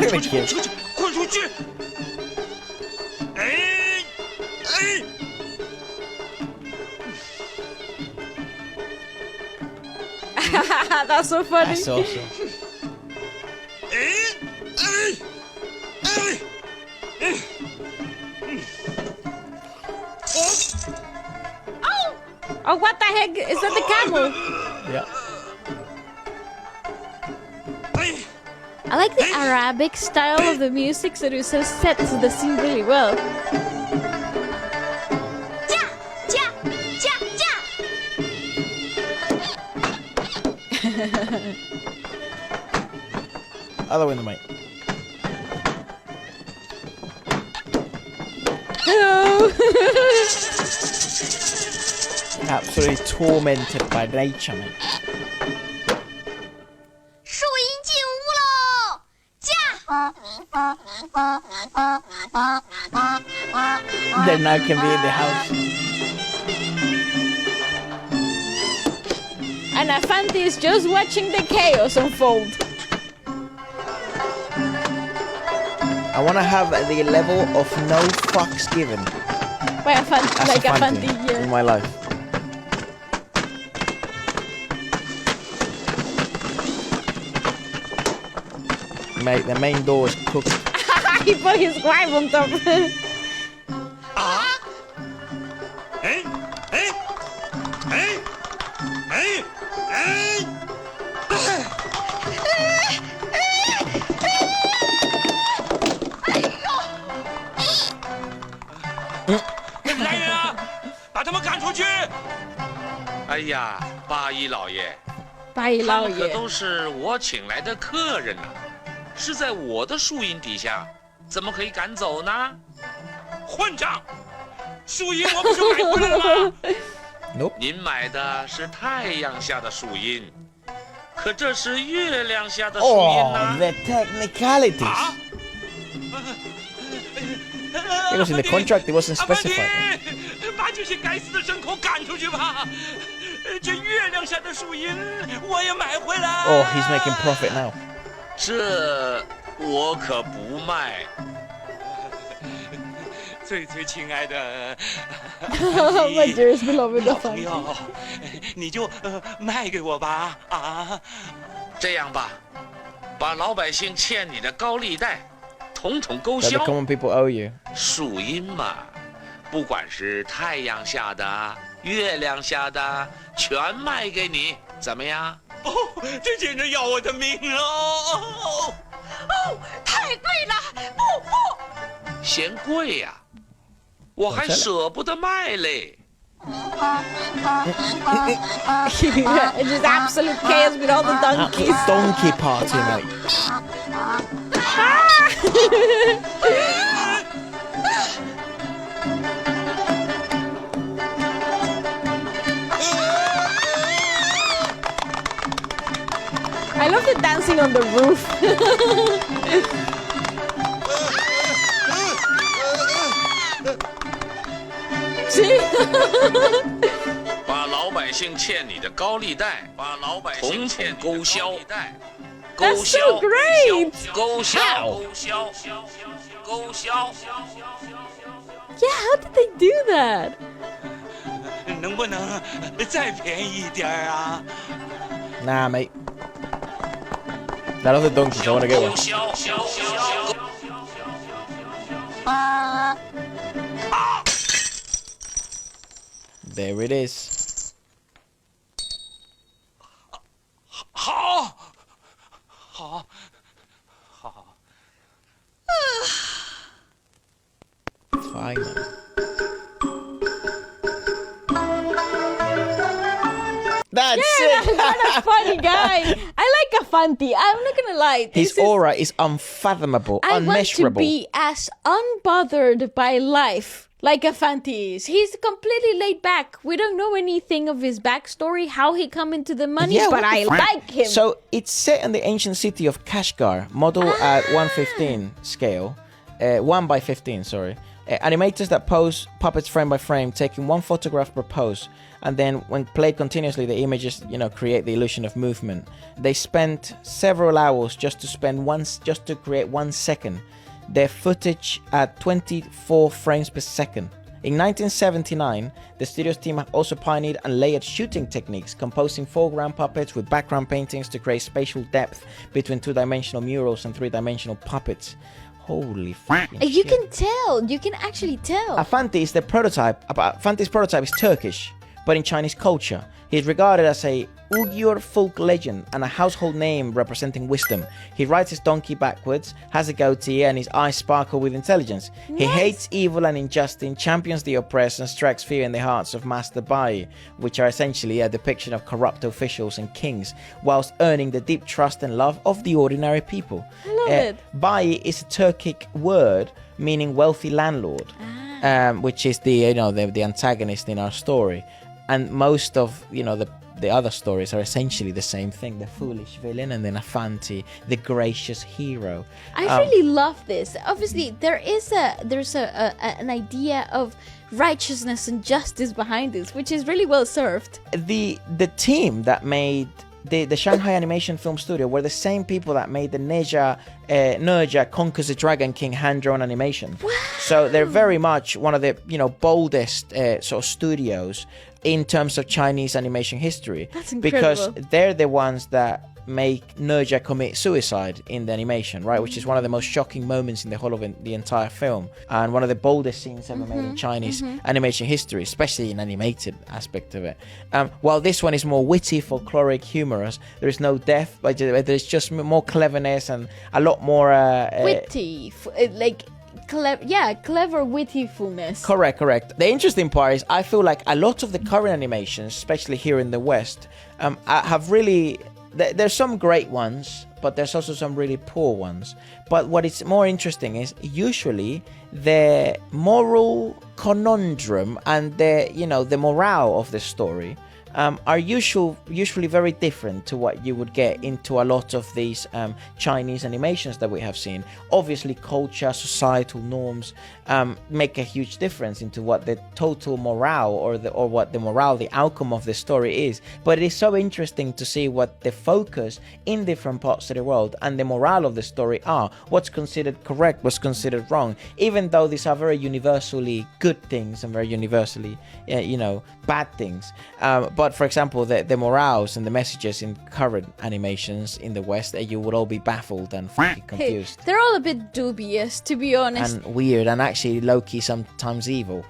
出去，滚出去！哎！ That's so funny. That's awesome. Oh, what the heck? Is that the camel? Yeah. I like the Arabic style of the music, so it so sets the scene really well. Other window, mate. Hello. Absolutely tormented by nature, mate. 树荫进屋喽！驾！ Then I can be in the house. And Afanti is just watching the chaos unfold. I want to have the level of no fucks given By Afanti, as like a Afanti, Fanti in yeah. my life. Mate, the main door is cooked. He put his wife on top. 啊！哎哎哎哎哎！来人啊！把他们赶出去！哎呀，八一老爷，八一老他们可爷，都是我请来的客人呐、是在我的树荫底下，怎么可以赶走呢？混账！树荫我不是买回来了吗？ Nope. 您买的是太阳下的树荫，可这是月亮下的树荫 Oh, 呐、 the technicalities. 啊！ It was in the contract, it wasn't 阿凡 specified. 提，把这些该死的牲口赶出去吧！这月亮下的树荫我也买回来。 Oh, he's making profit now. 这我可不卖。最最亲爱的 My dearest beloved 老朋 Afanti. 友，你就卖给我吧啊！这样吧，把老百姓欠你的高利贷，统统勾 That the 销。 common people owe you. 树荫嘛，不管是太阳下的、月亮下的，全卖给你，怎么样？哦，这简直要我的命哦！哦，太贵了！不不，嫌贵呀、我还舍不得卖嘞。 It's just absolute chaos with all the donkeys. Donkey party, mate. I love the dancing on the roof. See? 把老百姓欠你的高利贷，把老百姓欠勾销，勾 That's 销 so great. 勾销， How? 勾销，勾销。 Yeah, how did they do that? 能不能再便宜一点啊？ Nah, mate. I love the donkeys, I want to get one. 勾销， There it is. 好，好，好。 Finally. That's Yeah, it. what a funny guy. I like Afanti. I'm not gonna lie. His aura is unfathomable, I want to unmeasurable. be as unbothered by life like Afanti is. He's completely laid back. We don't know anything of his backstory, how he come into the money, Yeah, but what I the fuck? like him. So it's set in the ancient city of Kashgar, model at 115 scale, 1 by 15, sorry, Animators that pose puppets frame by frame, taking one photograph per pose, and then when played continuously, the images, create the illusion of movement. They spent several hours just to create 1 second. Their footage at 24 frames per second. In 1979, the studio's team also pioneered and layered shooting techniques, composing foreground puppets with background paintings to create spatial depth between two-dimensional murals and three-dimensional puppets. Holy fucking shit. You can tell. You can actually tell. Afanty's prototype is Turkish, but in Chinese culture. He is regarded as a Uyghur folk legend and a household name representing wisdom. He rides his donkey backwards, has a goatee, and his eyes sparkle with intelligence. He hates evil and injustice, champions the oppressed, and strikes fear in the hearts of Master Bai, which are essentially a depiction of corrupt officials and kings, whilst earning the deep trust and love of the ordinary people. I love it. Bai is a Turkic word meaning wealthy landlord, which is the antagonist in our story. And most of the other stories are essentially the same thing: the foolish villain, and then Afanty, the gracious hero. I really love this. Obviously, there's an idea of righteousness and justice behind this, which is really well served. The team that made the Shanghai Animation Film Studio were the same people that made the Nerja Conquers the Dragon King hand-drawn animation. Wow. So they're very much one of the boldest sort of studios in terms of Chinese animation history. That's incredible. Because they're the ones that make Nerja commit suicide in the animation, right? Which is one of the most shocking moments in the whole of the entire film, and one of the boldest scenes ever made in Chinese animation history, especially in animated aspect of it. While this one is more witty, folkloric, humorous, there is no death, but there's just more cleverness and a lot more witty, clever wittyfulness. Correct. The interesting part is I feel like a lot of the current animations, especially here in the West, have really... There's some great ones, but there's also some really poor ones. But what is more interesting is usually the moral conundrum and the morale of the story are usually very different to what you would get into a lot of these Chinese animations that we have seen. Obviously, culture, societal norms make a huge difference into what the total morale or the outcome of the story is. But it is so interesting to see what the focus in different parts of the world and the morale of the story are. What's considered correct, what's considered wrong, even though these are very universally good things and very universally, bad things. But for example, the morals and the messages in current animations in the West, you would all be baffled and fucking confused. They're all a bit dubious, to be honest. And weird, and actually low-key sometimes evil.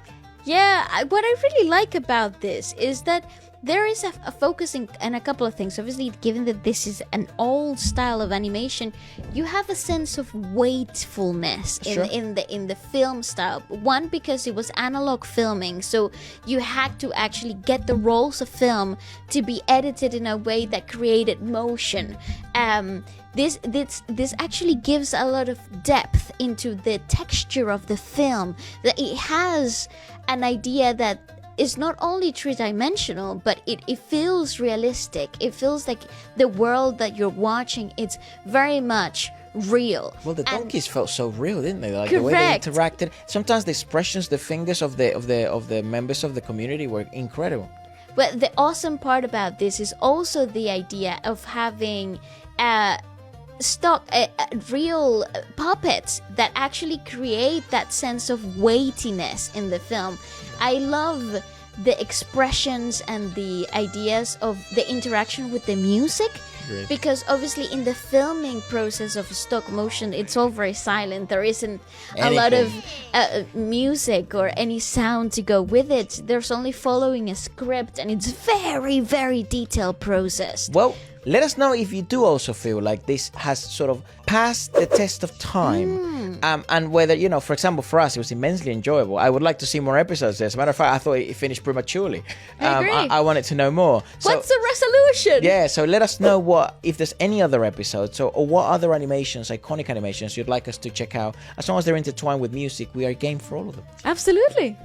Yeah, what I really like about this is that there is a focusing on a couple of things. Obviously, given that this is an old style of animation, you have a sense of weightfulness in the film style. One, because it was analog filming, so you had to actually get the rolls of film to be edited in a way that created motion. This actually gives a lot of depth into the texture of the film. That it has an idea that is not only three-dimensional, but it feels realistic. It feels like the world that you're watching, it's very much real. Well, the donkeys felt so real, didn't they? Like correct. The way they interacted. Sometimes the expressions, the fingers of the members of the community were incredible. But the awesome part about this is also the idea of having real puppets that actually create that sense of weightiness in the film. I love the expressions and the ideas of the interaction with the music. Great. Because obviously in the filming process of stop motion, it's all very silent. There isn't a lot of music or any sound to go with it. There's only following a script, and it's very, very detailed process. Well, let us know if you do also feel like this has sort of passed the test of time. And whether, for example, for us, it was immensely enjoyable. I would like to see more episodes. As a matter of fact, I thought it finished prematurely. I agree. I wanted to know more. What's the resolution? Yeah, so let us know if there's any other episodes or what other animations, iconic animations, you'd like us to check out. As long as they're intertwined with music, we are game for all of them. Absolutely.